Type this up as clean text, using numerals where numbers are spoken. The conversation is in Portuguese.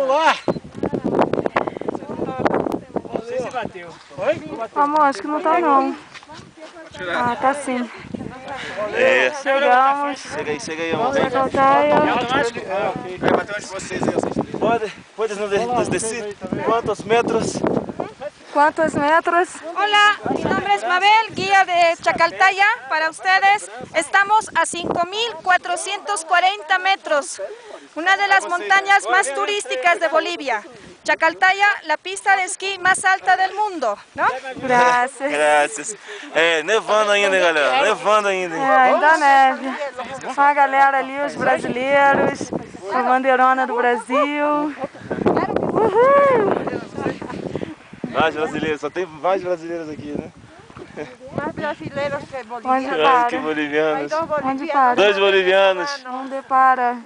Vamos lá! Não sei se bateu. Oi? Amor, acho que não tá não. Ah, tá sim. É. Chegamos. Chega aí, amor. Chacaltaia. Vai bater onde vocês aí, vocês três. Pode nos decir quantos metros? Quantos metros? Hola, mi nombre es Mabel, guía de Chacaltaya para ustedes. Estamos a 5.440 metros, una de las montañas más turísticas de Bolivia. Chacaltaya, la pista de esquí más alta del mundo, ¿no? Graças. Graças. É, nevando ainda, galera. Nevando ainda. Ainda neve. A galera ali, os brasileiros, a bandeirona do Brasil. Uhul! Mais brasileiros, só tem mais brasileiros aqui, né? Mais brasileiros que Onde bolivianos. Que para? bolivianos. Onde para? Dois bolivianos. Onde para?